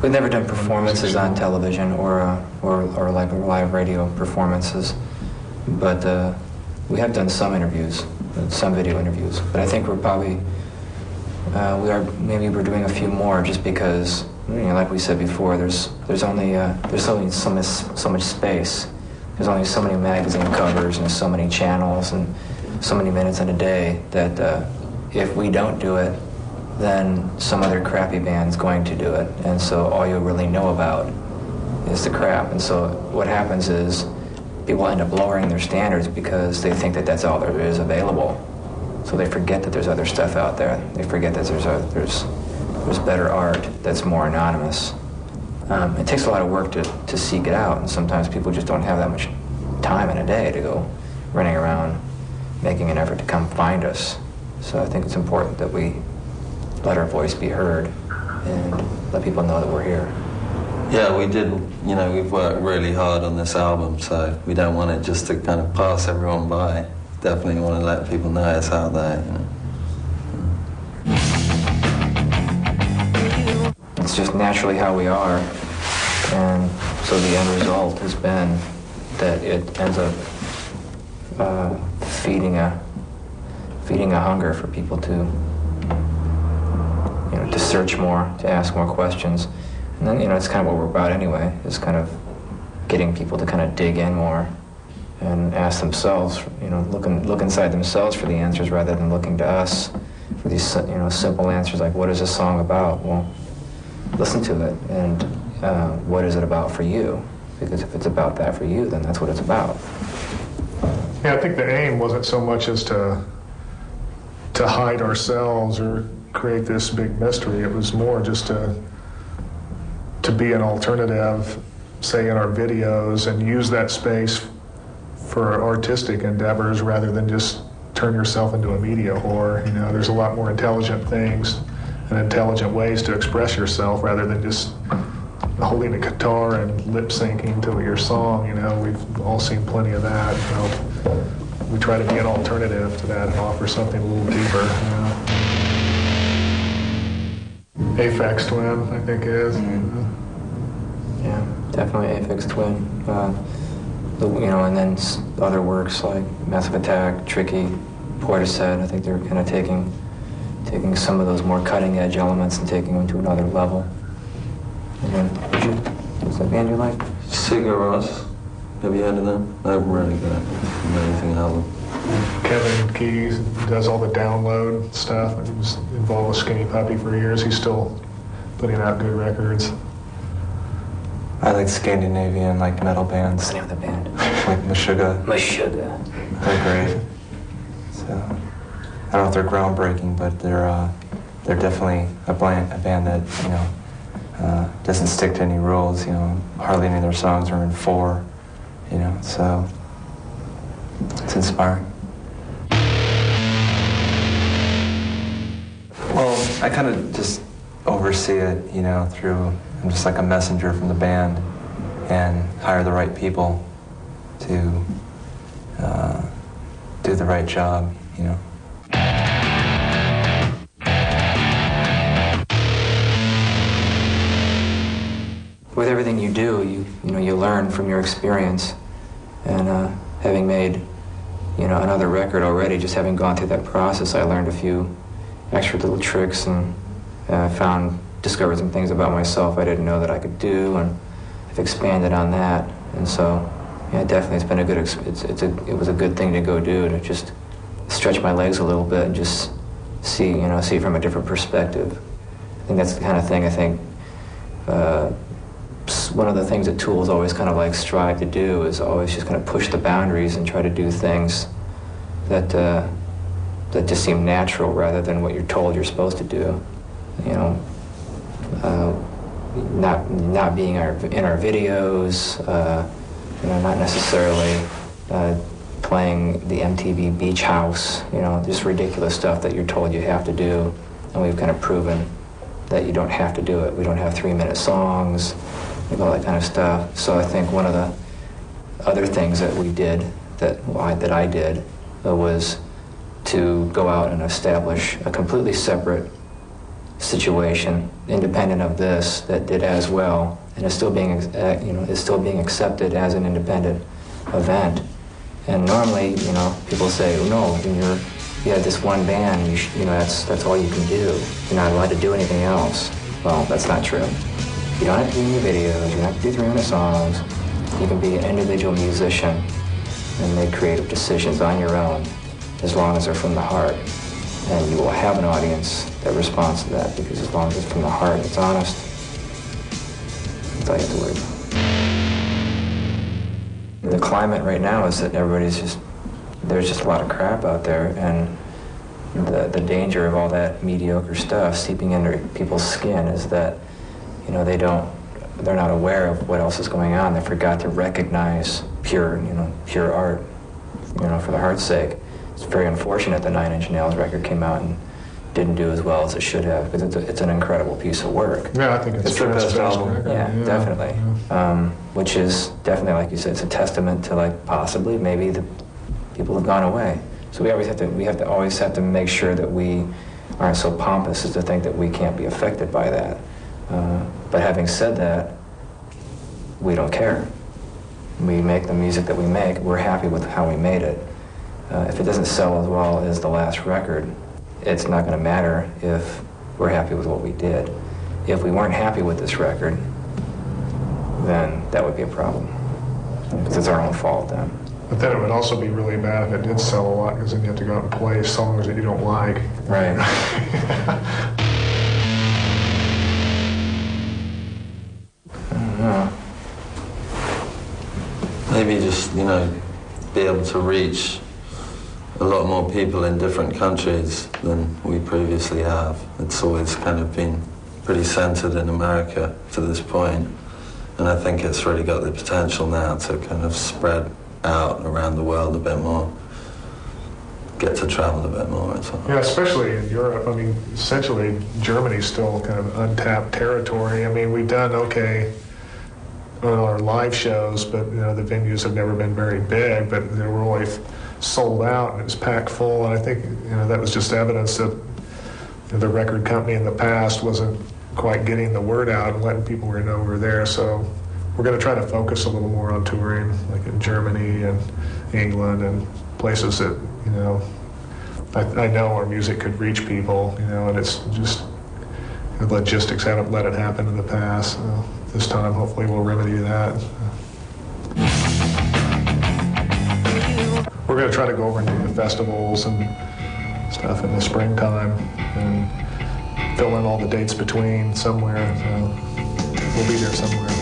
We've never done performances on television or like live radio performances, but we have done some interviews, some video interviews. But I think we're probably maybe we're doing a few more just because, you know, like we said before, there's only so much space. There's only so many magazine covers and so many channels and so many minutes in a day that if we don't do it, then some other crappy band's going to do it. And so all you really know about is the crap. And so what happens is people end up lowering their standards because they think that that's all there is available. So they forget that there's other stuff out there. They forget that there's better art that's more anonymous. It takes a lot of work to seek it out, and sometimes people just don't have that much time in a day to go running around making an effort to come find us. So I think it's important that we let our voice be heard and let people know that we're here. Yeah, we did, you know, we've worked really hard on this album, so we don't want it just to kind of pass everyone by. Definitely want to let people know it's out there, you know. It's just naturally how we are, and so the end result has been that it ends up feeding a hunger for people to, you know, to search more, to ask more questions. And then, you know, it's kind of what we're about anyway, is kind of getting people to kind of dig in more and ask themselves, you know, look inside themselves for the answers rather than looking to us for these, you know, simple answers like, what is this song about? Well, listen to it, and what is it about for you? Because if it's about that for you, then that's what it's about. Yeah, I think the aim wasn't so much as to hide ourselves or create this big mystery. It was more just to be an alternative, say in our videos, and use that space for artistic endeavors rather than just turn yourself into a media whore. You know, there's a lot more intelligent things and intelligent ways to express yourself rather than just holding a guitar and lip syncing to your song. You know, we've all seen plenty of that. You know, we try to be an alternative to that and offer something a little deeper. You know. Aphex Twin, I think it is. Mm-hmm. Yeah, definitely Aphex Twin. You know, and then other works like Massive Attack, Tricky, Portishead. I think they're kind of taking some of those more cutting-edge elements and taking them to another level. And then, what's that band you like? Sigur Rós. Have you heard of them? They're really good. Amazing album. Kevin Keys does all the download stuff. He was involved with Skinny Puppy for years. He's still putting out good records. I like Scandinavian, like metal bands. What's the name of the band? Like Meshuggah. Meshuggah. They're great. So I don't know if they're groundbreaking, but they're definitely a band that, you know, doesn't stick to any rules. You know, hardly any of their songs are in 4. You know, so it's inspiring. Well, I kind of just oversee it, you know, I'm just like a messenger from the band and hire the right people to do the right job, you know. With everything you do, you learn from your experience, and having made, you know, another record already, just having gone through that process, I learned a few extra little tricks and discovered some things about myself I didn't know that I could do, and I've expanded on that. And so, yeah, definitely, it's been a good. It was a good thing to go do, to just stretch my legs a little bit and just see it from a different perspective. I think that's the kind of thing. I think one of the things that Tool's always kind of like strive to do is always just kind of push the boundaries and try to do things that just seem natural rather than what you're told you're supposed to do. You know. Not being in our videos, you know, not necessarily playing the MTV Beach House, you know, just ridiculous stuff that you're told you have to do, and we've kind of proven that you don't have to do it. We don't have 3-minute songs, all that kind of stuff. So I think one of the other things that we did, that I did, was to go out and establish a completely separate situation, independent of this, that did as well, and is still being, is still being accepted as an independent event. And normally, people say, oh, no, when you have this one band, that's all you can do. You're not allowed to do anything else. Well, that's not true. You don't have to do any videos. You don't have to do 300 songs. You can be an individual musician and make creative decisions on your own, as long as they're from the heart. And you will have an audience that responds to that, because as long as it's from the heart, it's honest, that's all you have to worry about. The climate right now is that there's just a lot of crap out there, and the danger of all that mediocre stuff seeping into people's skin is that, they're not aware of what else is going on. They forgot to recognize pure art, for the heart's sake. It's very unfortunate the Nine Inch Nails record came out and didn't do as well as it should have, because it's an incredible piece of work. Yeah, I think it's their best album. record. Yeah, definitely. Yeah. Which is definitely, like you said, it's a testament to, like, possibly maybe the people have gone away. So we always have to make sure that we aren't so pompous as to think that we can't be affected by that. But having said that, we don't care. We make the music that we make. We're happy with how we made it. If it doesn't sell as well as the last record, it's not going to matter if we're happy with what we did. If we weren't happy with this record, then that would be a problem. Because it's our own fault then. But then it would also be really bad if it did sell a lot, because then you have to go out and play songs that you don't like. Right. I don't know. Maybe just, be able to reach a lot more people in different countries than we previously have. It's always kind of been pretty centered in America to this point, and I think it's really got the potential now to kind of spread out around the world a bit more, get to travel a bit more as well. Yeah, especially in Europe. I mean, essentially, Germany's still kind of untapped territory. I mean, we've done okay on our live shows, but the venues have never been very big, but they were always sold out and it was packed full. And I think that was just evidence that the record company in the past wasn't quite getting the word out and letting people know we're there. So we're going to try to focus a little more on touring, like in Germany and England and places that I know our music could reach people. And it's just the logistics haven't let it happen in the past. So this time, hopefully, we'll remedy that. We're going to try to go over and do the festivals and stuff in the springtime and fill in all the dates between somewhere. So we'll be there somewhere.